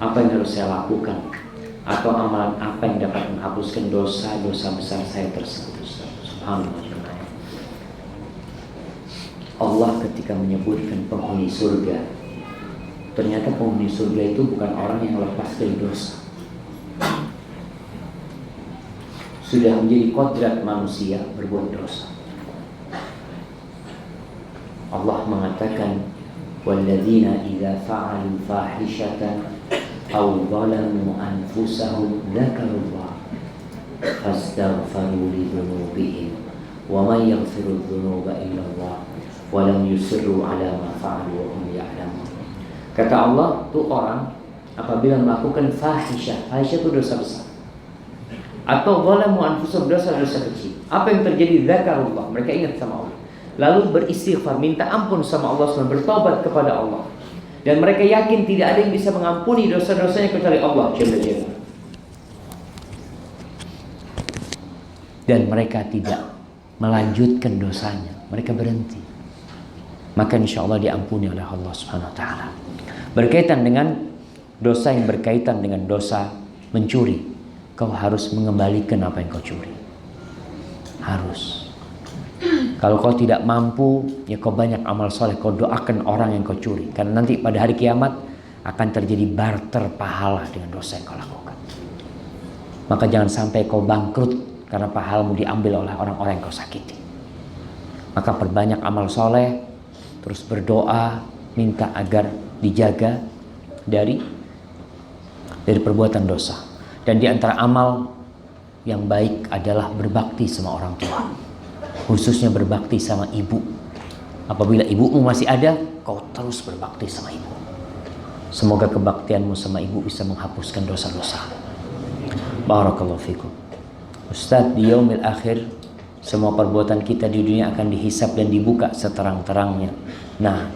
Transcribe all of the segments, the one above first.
apa yang harus saya lakukan, atau amalan apa yang dapat menghapuskan dosa-dosa besar saya tersebut. Subhanallah. Allah ketika menyebutkan penghuni surga, ternyata penghuni surga itu bukan orang yang lepas dari dosa. Sudah menjadi kodrat manusia berbuat dosa. Allah mengatakan, walladzina idza fa'alu fahishatan aw zalamu anfusahum dzakarullah fastaghfiru lidzunubihim wa man yaghfiru dzunuba illa Allah wa lam yusirru ala ma fa'alu wa hum ya'lamun. Kata Allah, tuh orang apabila melakukan fahisyah itu dosa besar, atau zalamu anfusahum, dosa-dosa kecil, apa yang terjadi? Dzakarullah, mereka ingat sama Allah, lalu beristighfar, minta ampun sama Allah SWT, bertobat kepada Allah, dan mereka yakin tidak ada yang bisa mengampuni dosa-dosanya kecuali Allah Jalla Jalla. Dan mereka tidak melanjutkan dosanya, mereka berhenti, maka insya Allah diampuni oleh Allah Subhanahu Wa Taala. Berkaitan dengan dosa yang berkaitan dengan dosa mencuri, kau harus mengembalikan apa yang kau curi. Harus. Kalau kau tidak mampu, ya kau banyak amal soleh, kau doakan orang yang kau curi, karena nanti pada hari kiamat akan terjadi barter pahala dengan dosa yang kau lakukan. Maka jangan sampai kau bangkrut karena pahalamu diambil oleh orang-orang yang kau sakiti. Maka perbanyak amal soleh, terus berdoa, minta agar dijaga dari perbuatan dosa. Dan di antara amal yang baik adalah berbakti sama orang tua, khususnya berbakti sama ibu. Apabila ibumu masih ada, kau terus berbakti sama ibu. Semoga kebaktianmu sama ibu bisa menghapuskan dosa-dosa. Barakallahu fikum. Ustaz, di yaumil akhir semua perbuatan kita di dunia akan dihisab dan dibuka seterang-terangnya. Nah,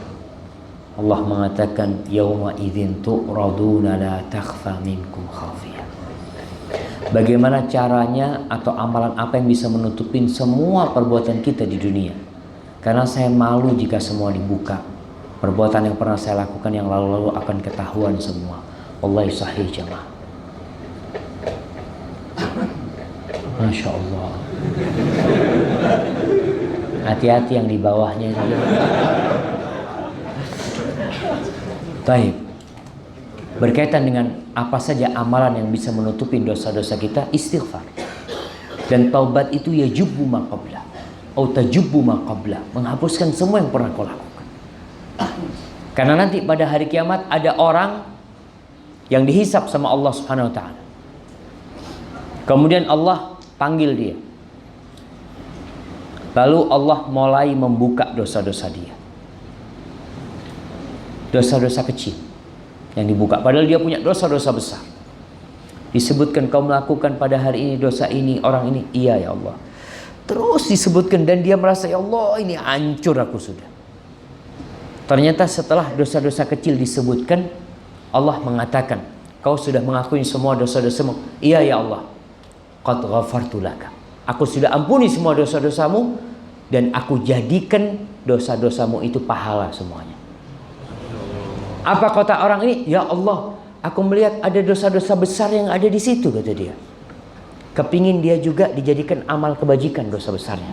Allah mengatakan, yauma idzin tu'raduna la takhfa minkum khafiyah. Bagaimana caranya atau amalan apa yang bisa menutupin semua perbuatan kita di dunia? Karena saya malu jika semua dibuka. Perbuatan yang pernah saya lakukan yang lalu-lalu akan ketahuan semua. Wallahi sahih jamaah. Masya Allah. Hati-hati yang di bawahnya itu. Baik. Berkaitan dengan apa saja amalan yang bisa menutupi dosa-dosa kita, istighfar. Dan taubat itu yajubbu ma qabla atau tajubbu ma qabla, menghapuskan semua yang pernah kau lakukan. Karena nanti pada hari kiamat ada orang yang dihisap sama Allah Subhanahu wa taala. Kemudian Allah panggil dia. Lalu Allah mulai membuka dosa-dosa dia. Dosa-dosa kecil yang dibuka, padahal dia punya dosa-dosa besar. Disebutkan kau melakukan pada hari ini dosa ini, orang ini, iya ya Allah. Terus disebutkan dan dia merasa, ya Allah ini hancur aku sudah. Ternyata setelah dosa-dosa kecil disebutkan, Allah mengatakan, kau sudah mengakui semua dosa-dosamu. Iya ya Allah, qad ghafartu laka, aku sudah ampuni semua dosa-dosamu dan aku jadikan dosa-dosamu itu pahala semuanya. Apa kata orang ini? Ya Allah, aku melihat ada dosa-dosa besar yang ada di situ, kata dia. Kepingin dia juga dijadikan amal kebajikan dosa besarnya.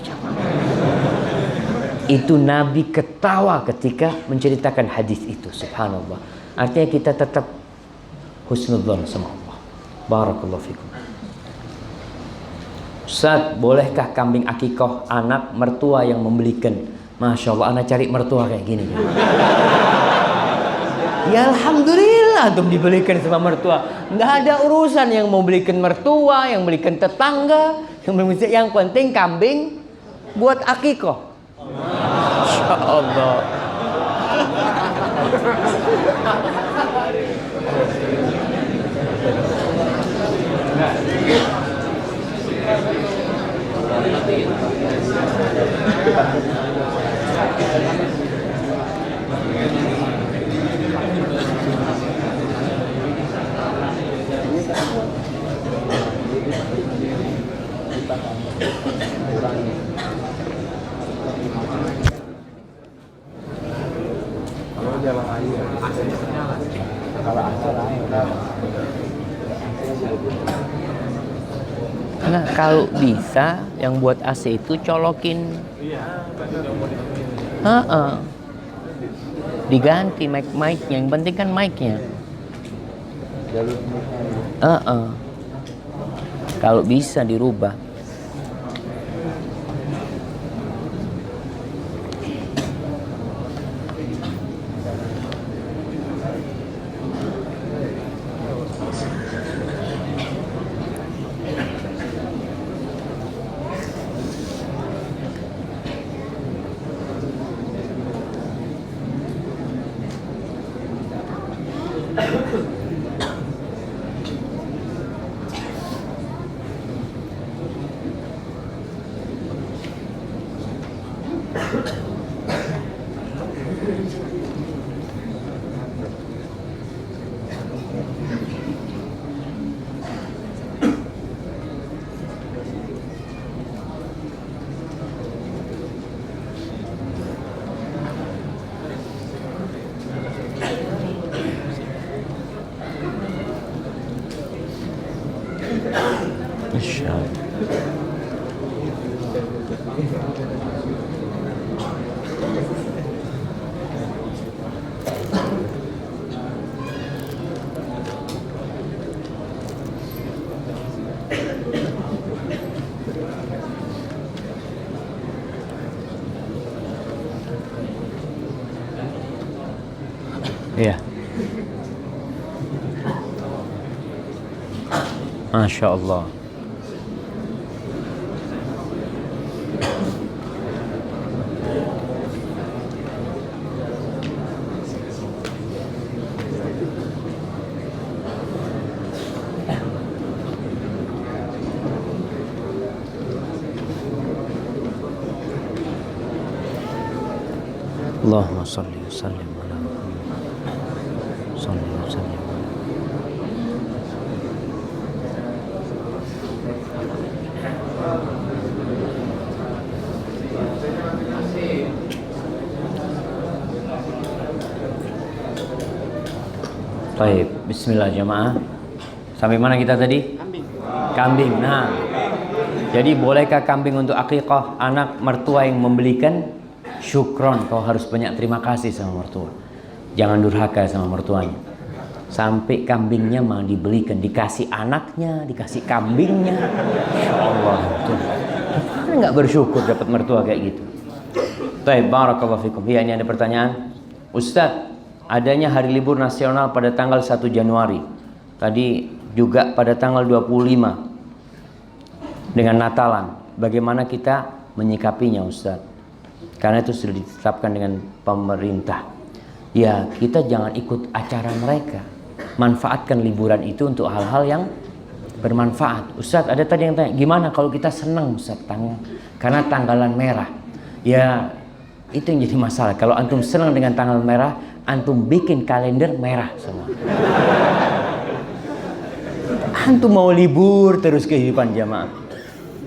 Itu Nabi ketawa ketika menceritakan hadis itu. Subhanallah. Artinya kita tetap husnudzon sama Allah. Barakallahu fikum. Ustaz, bolehkah kambing akikoh anak mertua yang membelikan? Masya Allah, anak cari mertua kayak gini. Ya alhamdulillah tuh dibelikan sama mertua. Nggak ada urusan yang mau belikan mertua, yang belikan tetangga, yang penting kambing buat akikoh. Masya Allah. Kalau jalan air, AC-nya nyala. Kalau AC Nah, kalau bisa yang buat AC itu colokin. Diganti mic-nya, yang penting kan mic-nya. Kalau bisa dirubah. Iya. Masya Allah. Allahumma salli wa sallim ala Muhammad. Salli wa sallim. Baik, bismillah jamaah. Sampai mana kita tadi? Kambing. Nah, jadi bolehkah kambing untuk akikah? Anak mertua yang membelikan, syukron, kau harus banyak terima kasih sama mertua. Jangan durhaka sama mertuanya. Sampai kambingnya mah dibelikan, dikasih anaknya, dikasih kambingnya. Insya Allah. Kan nggak bersyukur dapat mertua kayak gitu. Baik, barakallahu fikum. Ya, ini ada pertanyaan. Ustadz, adanya hari libur nasional pada tanggal 1 Januari. Tadi juga pada tanggal 25 dengan Natalan. Bagaimana kita menyikapinya, Ustadz? Karena itu sudah ditetapkan dengan pemerintah. Ya, kita jangan ikut acara mereka. Manfaatkan liburan itu untuk hal-hal yang bermanfaat. Ustadz, ada tadi yang tanya, gimana kalau kita senang, Ustadz, karena tanggalan merah? Ya, itu yang jadi masalah. Kalau antum senang dengan tanggal merah, antum bikin kalender merah semua. Antum mau libur terus kehidupan jamaah.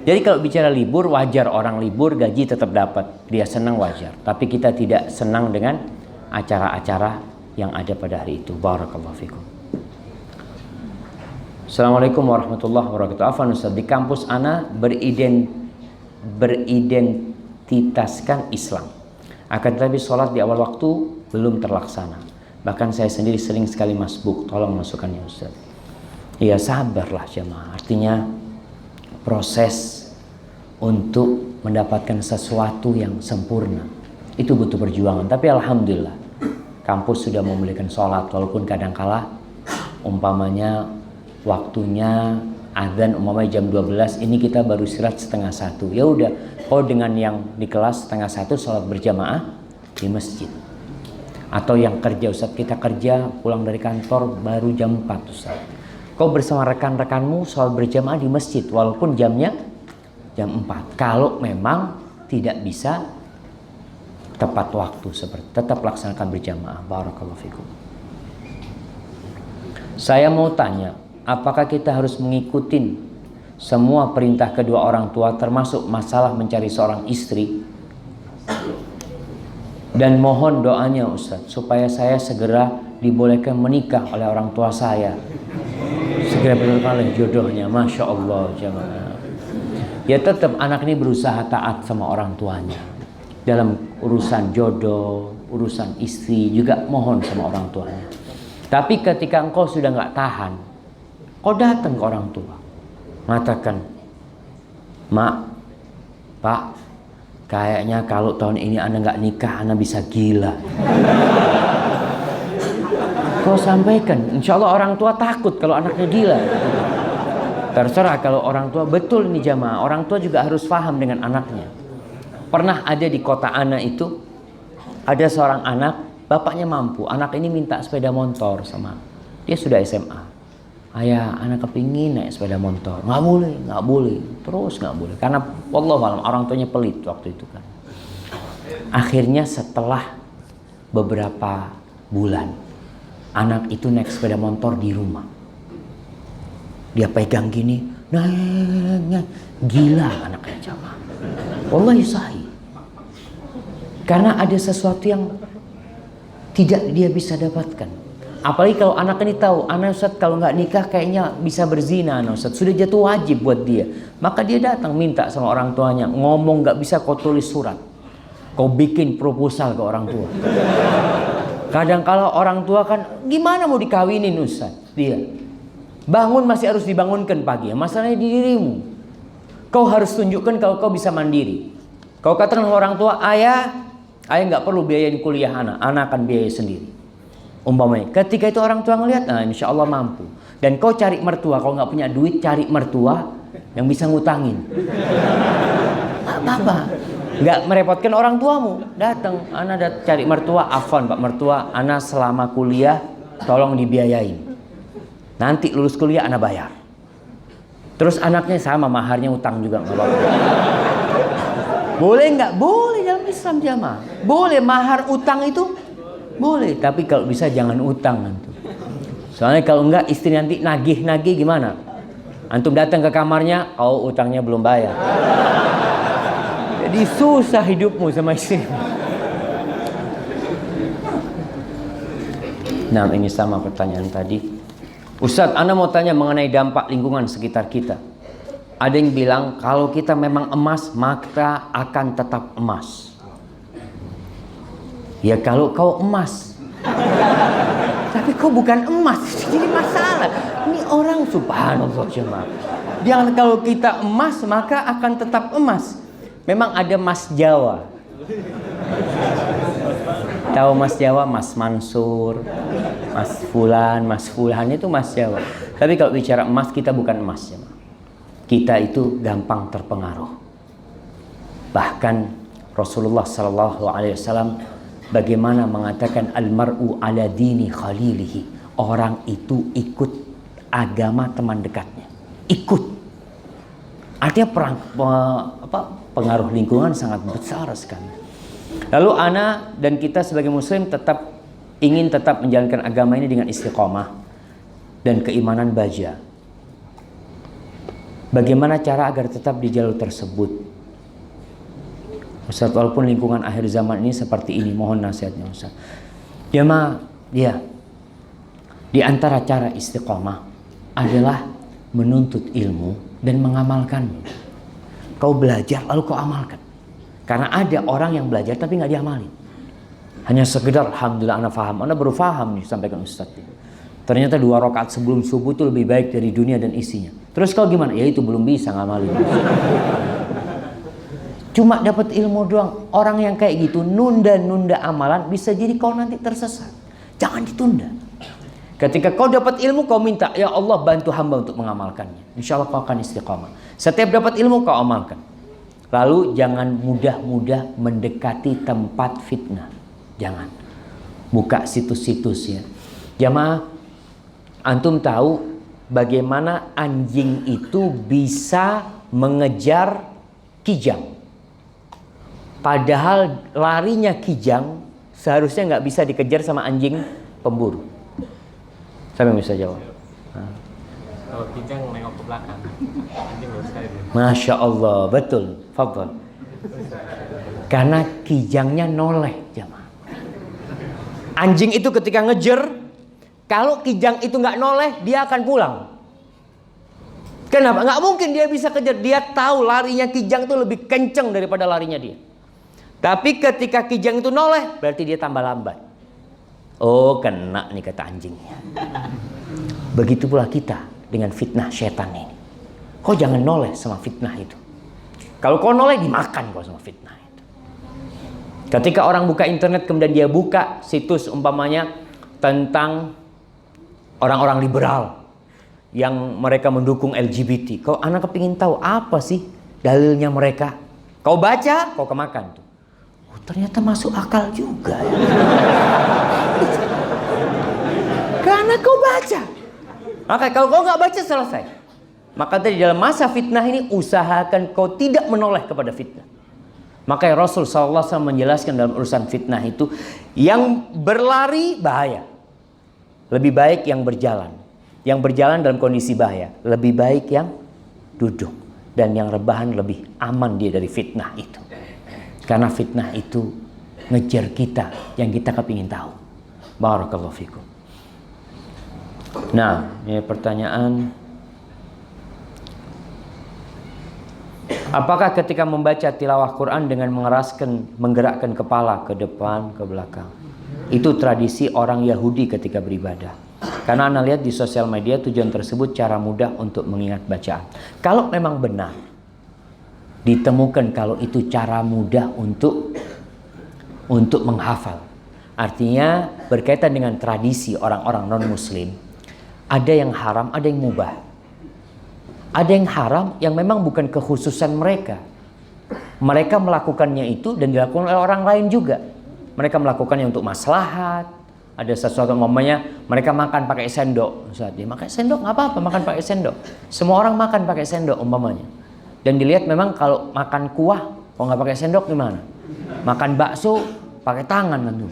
Jadi kalau bicara libur, wajar orang libur, gaji tetap dapat. Dia senang, wajar. Tapi kita tidak senang dengan acara-acara yang ada pada hari itu. Barakallahu fikum. Assalamualaikum warahmatullahi wabarakatuh. Afwan Ustaz, di kampus ana beridentitaskan Islam. Akan tetapi sholat di awal waktu belum terlaksana. Bahkan saya sendiri sering sekali masbuk. Tolong masukkannya Ustaz. Iya, sabarlah jemaah. Artinya proses untuk mendapatkan sesuatu yang sempurna itu butuh perjuangan. Tapi alhamdulillah kampus sudah memulihkan sholat, walaupun kadangkala umpamanya waktunya adzan umpamanya jam 12, ini kita baru istirahat setengah 1. Ya udah, oh dengan yang di kelas setengah 1 sholat berjamaah di masjid. Atau yang kerja, Ustaz, kita kerja pulang dari kantor baru jam 4, Ustaz. Kau bersama rekan-rekanmu sholat berjamaah di masjid walaupun jamnya jam 4. Kalau memang tidak bisa tepat waktu, seperti tetap laksanakan berjamaah. Barakallahu fikum. Saya mau tanya, apakah kita harus mengikuti semua perintah kedua orang tua termasuk masalah mencari seorang istri? Dan mohon doanya Ustaz supaya saya segera dibolehkan menikah oleh orang tua saya. Segera berkali jodohnya, Masya Allah jamaah. Ya tetap anak ini berusaha taat sama orang tuanya. Dalam urusan jodoh, urusan istri juga mohon sama orang tuanya. Tapi ketika engkau sudah nggak tahan, kau datang ke orang tua, mengatakan, Mak, Pak, kayaknya kalau tahun ini Anda nggak nikah, Anda bisa gila. Kau sampaikan, insya Allah orang tua takut kalau anaknya gila. Terserah kalau orang tua, betul ini jamaah, orang tua juga harus paham dengan anaknya. Pernah ada di kota Ana itu, ada seorang anak, bapaknya mampu, anak ini minta sepeda motor sama, dia sudah SMA. Ayah, anak kepingin naik sepeda motor. Nggak boleh, terus nggak boleh. Karena wallahualam orang tuanya pelit waktu itu kan. Akhirnya setelah beberapa bulan, anak itu naik sepeda motor di rumah. Dia pegang gini, gila anaknya jamaah. Wallahi sahih. Karena ada sesuatu yang tidak dia bisa dapatkan. Apalagi kalau anak ini tahu, anak Ustaz kalau nggak nikah kayaknya bisa berzina, anak Ustaz sudah jatuh wajib buat dia. Maka dia datang minta sama orang tuanya, ngomong nggak bisa kau tulis surat, kau bikin proposal ke orang tua. Kadang kalau orang tua kan gimana mau dikawinin Ustaz dia. Bangun masih harus dibangunkan pagi. Masalahnya di dirimu. Kau harus tunjukkan kalau kau bisa mandiri. Kau katakan ke orang tua, ayah nggak perlu biayain kuliah anak akan biaya sendiri. Umpamanya, ketika itu orang tua ngelihat, nah insya Allah mampu. Dan kau cari mertua, kalau nggak punya duit cari mertua yang bisa ngutangin. Apa? Nggak merepotkan orang tuamu. Datang, anak cari mertua, afwan Pak mertua, anak selama kuliah tolong dibiayain. Nanti lulus kuliah anak bayar. Terus anaknya sama maharnya utang juga nggak apa-apa. Boleh nggak? Boleh dalam Islam jamaah. Boleh mahar utang itu boleh. Tapi kalau bisa jangan utang nanti. Soalnya kalau nggak istri nanti nagih gimana? Antum datang ke kamarnya, kau utangnya belum bayar. Jadi susah hidupmu sama istri. Nah ini sama pertanyaan tadi. Ustadz, Anda mau tanya mengenai dampak lingkungan sekitar kita. Ada yang bilang kalau kita memang emas maka akan tetap emas. Ya kalau kau emas, tapi kau bukan emas, jadi masalah. Ini orang subhanallah jemaah. Jangan kalau kita emas maka akan tetap emas. Memang ada Mas Jawa. Tahu Mas Jawa, Mas Mansur, Mas Fulan itu Mas Jawa. Tapi kalau bicara emas, kita bukan emas ya. Kita itu gampang terpengaruh. Bahkan Rasulullah SAW bagaimana mengatakan almar'u ala dini khalilihi. Orang itu ikut agama teman dekatnya. Ikut. Artinya pengaruh lingkungan sangat besar sekali. Lalu ana dan kita sebagai muslim ingin tetap menjalankan agama ini dengan istiqomah dan keimanan baja. Bagaimana cara agar tetap di jalur tersebut? Ustaz, walaupun lingkungan akhir zaman ini seperti ini, mohon nasihatnya Ustaz. Ya, di antara cara istiqomah adalah menuntut ilmu dan mengamalkannya. Kau belajar lalu kau amalkan. Karena ada orang yang belajar tapi nggak diamalin. Hanya sekedar alhamdulillah anak faham. Anda baru faham nih sampaikan Ustaz. Ternyata 2 rakaat sebelum subuh itu lebih baik dari dunia dan isinya. Terus kau gimana? Ya itu belum bisa ngamalin. Cuma dapat ilmu doang. Orang yang kayak gitu nunda amalan bisa jadi kau nanti tersesat. Jangan ditunda. Ketika kau dapat ilmu kau minta, ya Allah bantu hamba untuk mengamalkannya. Insya Allah kau akan istiqamah. Setiap dapat ilmu kau amalkan. Lalu jangan mudah-mudah mendekati tempat fitnah. Jangan. Buka situs-situs ya. Jamaah, antum tahu bagaimana anjing itu bisa mengejar kijang. Padahal larinya kijang seharusnya nggak bisa dikejar sama anjing pemburu. Siapa yang bisa jawab? Kalau kijang nengok ke belakang, anjing lurus sekali. Masya Allah, betul. Fadhal. Karena kijangnya noleh, jamaah. Anjing itu ketika ngejar, Kalau kijang itu nggak noleh, dia akan pulang. Kenapa? Nggak mungkin dia bisa kejar. Dia tahu larinya kijang itu lebih kenceng daripada larinya dia. Tapi ketika kijang itu noleh, berarti dia tambah lambat. Oh, kena nih kata anjingnya. Begitu pula kita dengan fitnah setan ini. Kau jangan noleh sama fitnah itu. Kalau kau noleh, dimakan kau sama fitnah itu. Ketika orang buka internet, kemudian dia buka situs umpamanya tentang orang-orang liberal yang mereka mendukung LGBT. Kau anak kepingin tahu apa sih dalilnya mereka? Kau baca, kau kemakan tuh. Oh, ternyata masuk akal juga ya. Karena kau baca. Maka kalau kau nggak baca, selesai. Maka tadi dalam masa fitnah ini, usahakan kau tidak menoleh kepada fitnah. Maka Rasul SAW menjelaskan dalam urusan fitnah itu, yang berlari bahaya. Lebih baik yang berjalan. Yang berjalan dalam kondisi bahaya. Lebih baik yang duduk. Dan yang rebahan lebih aman dia dari fitnah itu. Karena fitnah itu ngejar kita yang kita kepingin tahu. Barakallahu fikum. Nah, ini pertanyaan. Apakah ketika membaca tilawah Quran dengan menggerakkan kepala ke depan, ke belakang? Itu tradisi orang Yahudi ketika beribadah. Karena Anda lihat di sosial media tujuan tersebut cara mudah untuk mengingat bacaan. Kalau memang benar ditemukan kalau itu cara mudah untuk menghafal. Artinya berkaitan dengan tradisi orang-orang non-muslim. Ada yang haram, ada yang mubah. Ada yang haram yang memang bukan kekhususan mereka. Mereka melakukannya itu dan dilakukan oleh orang lain juga. Mereka melakukannya untuk maslahat. Ada sesuatu umpamanya mereka makan pakai sendok. Saat dia pakai sendok nggak apa-apa, makan pakai sendok. Semua orang makan pakai sendok umpamanya. Dan dilihat memang kalau makan kuah, kalau nggak pakai sendok gimana? Makan bakso pakai tangan tentu.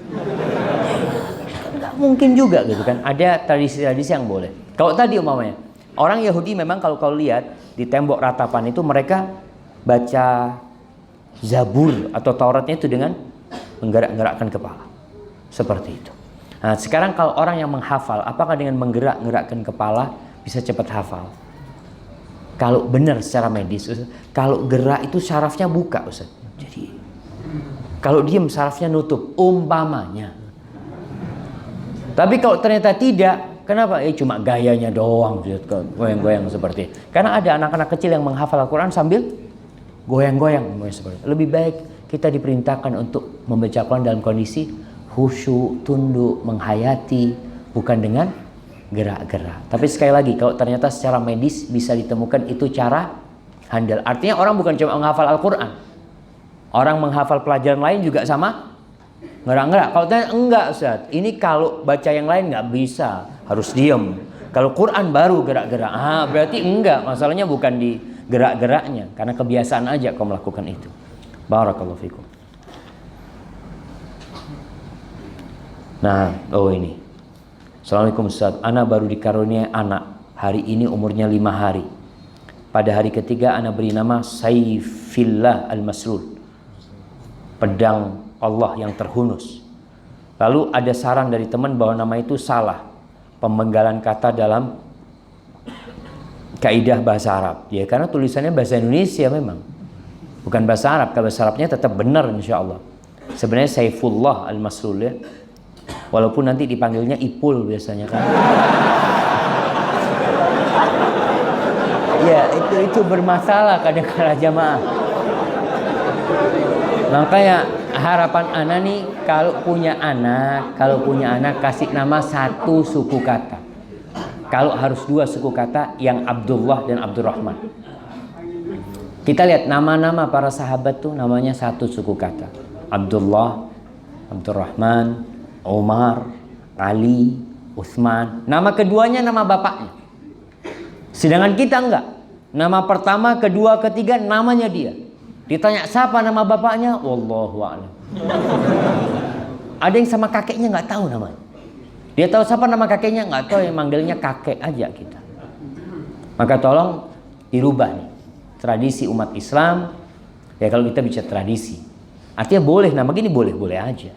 Nggak mungkin juga gitu kan. Ada tradisi-tradisi yang boleh. Kalau tadi umpamanya orang Yahudi memang kalau kau lihat di tembok ratapan itu mereka baca Zabur atau Tauratnya itu dengan menggerak-gerakkan kepala. Seperti itu. Nah, sekarang kalau orang yang menghafal, apakah dengan menggerak-gerakkan kepala bisa cepat hafal? Kalau benar secara medis, Ustaz, kalau gerak itu syarafnya buka, Ustaz. Jadi kalau diam syarafnya nutup, umpamanya. Tapi kalau ternyata tidak, kenapa? Cuma gayanya doang, goyang-goyang seperti itu. Karena ada anak-anak kecil yang menghafal Al-Quran sambil goyang-goyang seperti itu. Lebih baik kita diperintahkan untuk membaca Al-Quran dalam kondisi khusyuk, tunduk, menghayati, bukan dengan gerak-gerak. Tapi sekali lagi, kalau ternyata secara medis bisa ditemukan itu cara handal. Artinya orang bukan cuma menghafal Al-Quran. Orang menghafal pelajaran lain juga sama gerak-gerak. Kalau ternyata enggak, Ustaz. Ini kalau baca yang lain nggak bisa, harus diam. Kalau Quran baru gerak-gerak. Berarti enggak. Masalahnya bukan di gerak-geraknya, karena kebiasaan aja kau melakukan itu. Barakallahu fikum. Nah, ini. Assalamualaikum Ustaz. Ana baru dikaruniai anak. Hari ini umurnya 5 hari. Pada hari ketiga ana beri nama Saifillah Al-Maslul. Pedang Allah yang terhunus. Lalu ada saran dari teman bahwa nama itu salah. Pemenggalan kata dalam kaidah bahasa Arab. Ya, karena tulisannya bahasa Indonesia memang. Bukan bahasa Arab. Kalau bahasa Arabnya tetap benar insyaallah. Sebenarnya Saifullah Al-Maslul ya. Walaupun nanti dipanggilnya Ipul biasanya kan. Ya, itu bermasalah kadang-kadang jamaah. Makanya harapan ana nih kalau punya anak kasih nama satu suku kata. Kalau harus 2 suku kata, yang Abdullah dan Abdurrahman. Kita lihat nama-nama para sahabat tuh namanya satu suku kata. Abdullah, Abdurrahman, Umar, Ali, Utsman. Nama keduanya nama bapaknya. Sedangkan kita enggak. Nama pertama, kedua, ketiga namanya dia. Ditanya siapa nama bapaknya? Wallahu a'lam. Ada yang sama kakeknya nggak tahu namanya. Dia tahu siapa nama kakeknya, nggak tahu, yang manggilnya kakek aja kita. Maka tolong dirubah nih tradisi umat Islam. Ya kalau kita bicara tradisi, artinya boleh nama gini boleh aja.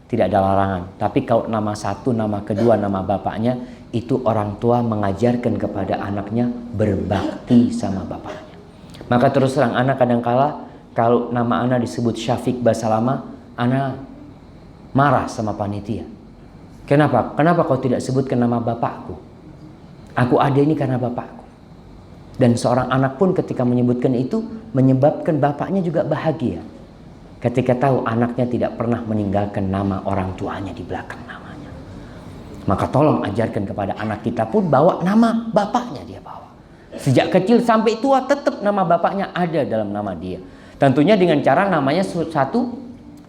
tidak ada larangan. Tapi kalau nama satu, nama kedua, nama bapaknya, itu orang tua mengajarkan kepada anaknya berbakti sama bapaknya. Maka terus terang anak kadangkala kalau nama anak disebut Syafiq Basalama, anak marah sama panitia. Kenapa? Kenapa kau tidak sebutkan nama bapakku? Aku ada ini karena bapakku. Dan seorang anak pun ketika menyebutkan itu menyebabkan bapaknya juga bahagia. Ketika tahu anaknya tidak pernah meninggalkan nama orang tuanya di belakang namanya. Maka tolong ajarkan kepada anak kita pun bawa nama bapaknya dia bawa. Sejak kecil sampai tua tetap nama bapaknya ada dalam nama dia. Tentunya dengan cara namanya satu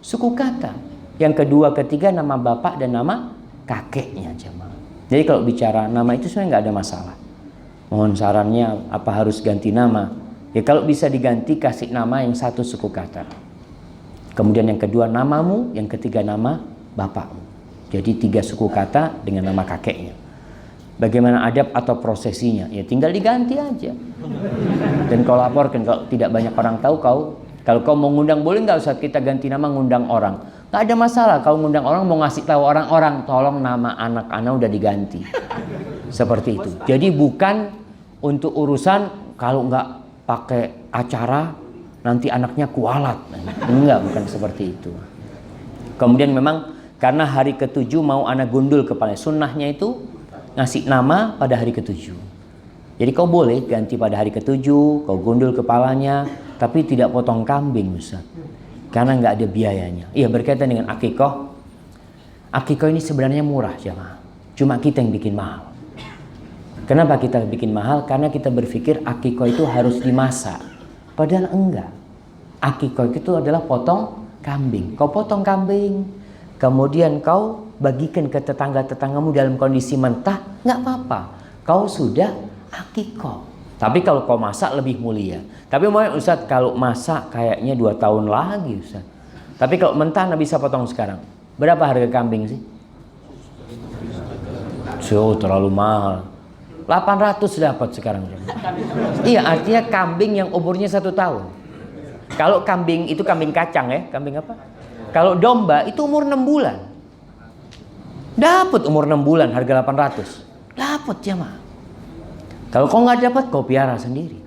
suku kata. Yang kedua, ketiga nama bapak dan nama kakeknya jemaah. Jadi kalau bicara nama itu sebenarnya nggak ada masalah. Mohon sarannya apa harus ganti nama? Ya kalau bisa diganti kasih nama yang satu suku kata. Kemudian yang kedua namamu, yang ketiga nama bapakmu. Jadi 3 suku kata dengan nama kakeknya. Bagaimana adab atau prosesinya? Ya tinggal diganti aja. Dan kau laporkan kalau tidak banyak orang tahu kalau kau mau ngundang boleh nggak Ustaz kita ganti nama ngundang orang? Nggak ada masalah. Kalau ngundang orang mau ngasih tahu orang-orang tolong nama anak-anak udah diganti. Seperti itu. Jadi bukan untuk urusan kalau nggak pakai acara nanti anaknya kualat. Enggak, bukan seperti itu. Kemudian memang karena hari ke-7 mau anak gundul kepala. Sunnahnya itu ngasih nama pada hari ke-7. Jadi kau boleh ganti pada hari ke-7, kau gundul kepalanya, tapi tidak potong kambing Ustaz. Karena nggak ada biayanya. Iya, berkaitan dengan akikah. Akikah ini sebenarnya murah jemaah. Cuma kita yang bikin mahal. Kenapa kita bikin mahal? Karena kita berpikir akikah itu harus dimasak. Padahal enggak. Akikah itu adalah potong kambing. Kau potong kambing, kemudian kau bagikan ke tetangga-tetanggamu dalam kondisi mentah, nggak apa-apa. Kau sudah akikah. Tapi kalau kau masak lebih mulia. Tapi Ustaz kalau masak kayaknya 2 tahun lagi Ustaz. Tapi kalau mentah nggak bisa potong sekarang. Berapa harga kambing sih? So, terlalu mahal. 800 dapat sekarang. Iya, artinya kambing yang umurnya 1 tahun. Kalau kambing itu kambing kacang ya, kambing apa? Kalau domba itu umur 6 bulan. Dapat umur 6 bulan harga 800. Dapat jemaah. Kalau kau nggak dapat, kau piara sendiri.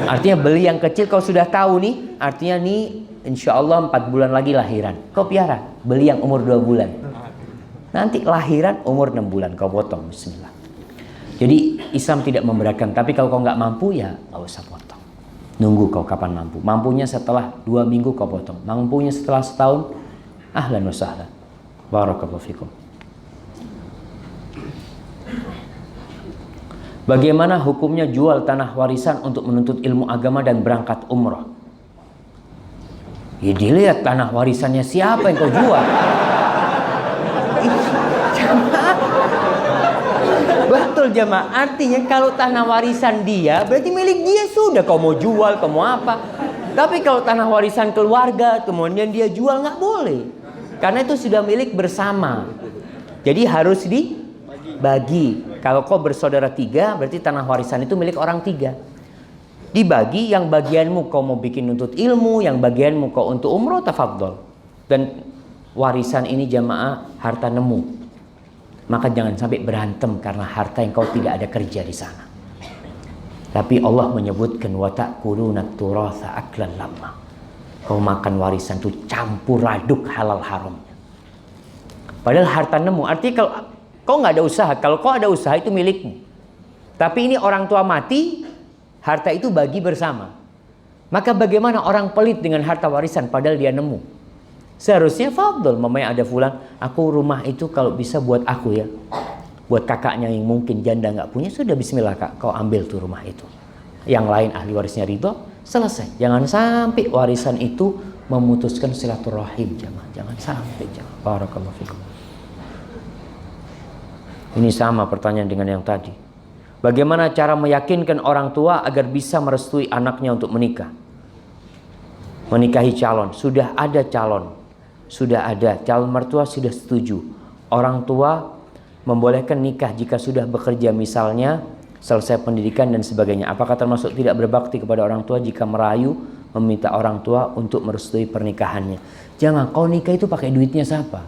Artinya beli yang kecil kau sudah tahu nih, artinya nih insya Allah 4 bulan lagi lahiran. Kau piara, beli yang umur 2 bulan. Nanti lahiran umur 6 bulan kau potong, bismillah. Jadi Islam tidak memberatkan, tapi kalau kau nggak mampu ya nggak usah potong. Nunggu kau kapan mampu. Mampunya setelah 2 minggu kau potong. Mampunya setelah setahun, ahlan wa sahlan. Barakallahu fikum. Bagaimana hukumnya jual tanah warisan untuk menuntut ilmu agama dan berangkat umroh? Ya dilihat tanah warisannya siapa yang kau jual. Betul jemaah. Artinya kalau tanah warisan dia berarti milik dia sudah. Kau mau jual, kau mau apa. Tapi kalau tanah warisan keluarga kemudian dia jual nggak boleh. Karena itu sudah milik bersama. Jadi harus dibagi. Kalau kau bersaudara 3 berarti tanah warisan itu milik orang 3. Dibagi, yang bagianmu kau mau bikin untuk ilmu, yang bagianmu kau untuk umroh, tafadhol. Dan warisan ini jamaah harta nemu. Maka jangan sampai berantem karena harta yang kau tidak ada kerja di sana. Tapi Allah menyebutkan wa ta'kuluna turatha aklan lamma. Kau makan warisan itu campur aduk halal haramnya. Padahal harta nemu. Artinya kalau kau nggak ada usaha, kalau kau ada usaha itu milikmu. Tapi ini orang tua mati, harta itu bagi bersama. Maka bagaimana orang pelit dengan harta warisan padahal dia nemu? Seharusnya fadl, mamanya ada fulan, aku rumah itu kalau bisa buat aku ya. Buat kakaknya yang mungkin janda nggak punya, sudah bismillah kak, kau ambil tuh rumah itu. Yang lain ahli warisnya ridho, selesai. Jangan sampai warisan itu memutuskan silaturahim, jangan sampai. Barakallahu fikum. Ini sama pertanyaan dengan yang tadi. Bagaimana cara meyakinkan orang tua agar bisa merestui anaknya untuk menikah? Menikahi calon, sudah ada calon. Sudah ada, calon mertua sudah setuju. Orang tua membolehkan nikah jika sudah bekerja misalnya, selesai pendidikan dan sebagainya. Apakah termasuk tidak berbakti kepada orang tua jika merayu meminta orang tua untuk merestui pernikahannya. Jangan kau nikah itu pakai duitnya siapa?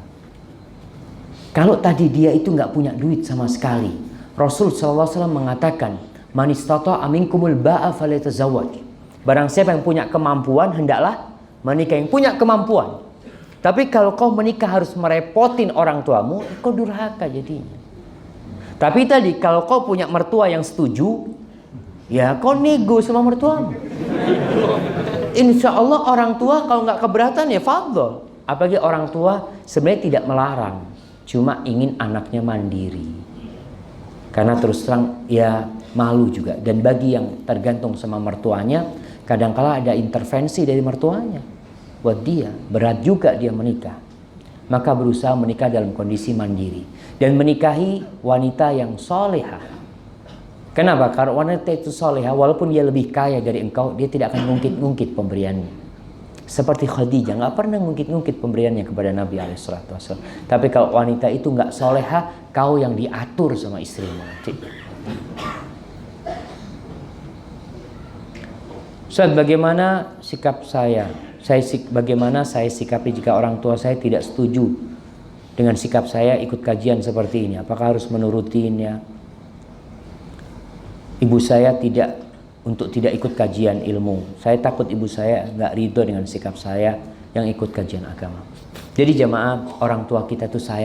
Kalau tadi dia itu nggak punya duit sama sekali, Rasul SAW mengatakan, man istata'a minkumul ba'a falyatazawwaj. Barang siapa yang punya kemampuan, hendaklah menikah. Yang punya kemampuan. Tapi kalau kau menikah harus merepotin orang tuamu, kau durhaka jadinya. Tapi tadi kalau kau punya mertua yang setuju, ya kau nego sama mertuamu. Insya Allah orang tua kalau nggak keberatan ya fadhol. Apalagi orang tua sebenarnya tidak melarang, cuma ingin anaknya mandiri. Karena terus terang ya malu juga. Dan bagi yang tergantung sama mertuanya, kadangkala ada intervensi dari mertuanya. Buat dia berat juga dia menikah. Maka berusaha menikah dalam kondisi mandiri dan menikahi wanita yang solehah. Kenapa? Karena wanita itu solehah, walaupun dia lebih kaya dari engkau, dia tidak akan ngungkit-ngungkit pemberiannya. Seperti Khadijah nggak pernah ngungkit-ngungkit pemberiannya kepada Nabi SAW. Tapi kalau wanita itu nggak solehah, kau yang diatur sama istrimu. Ustaz, bagaimana sikap saya? Bagaimana saya sikapi jika orang tua saya tidak setuju dengan sikap saya ikut kajian seperti ini? Apakah harus menurutinya? Ibu saya tidak ikut kajian ilmu. Saya takut ibu saya nggak ridho dengan sikap saya yang ikut kajian agama. Jadi jamaah, orang tua kita tuh sayang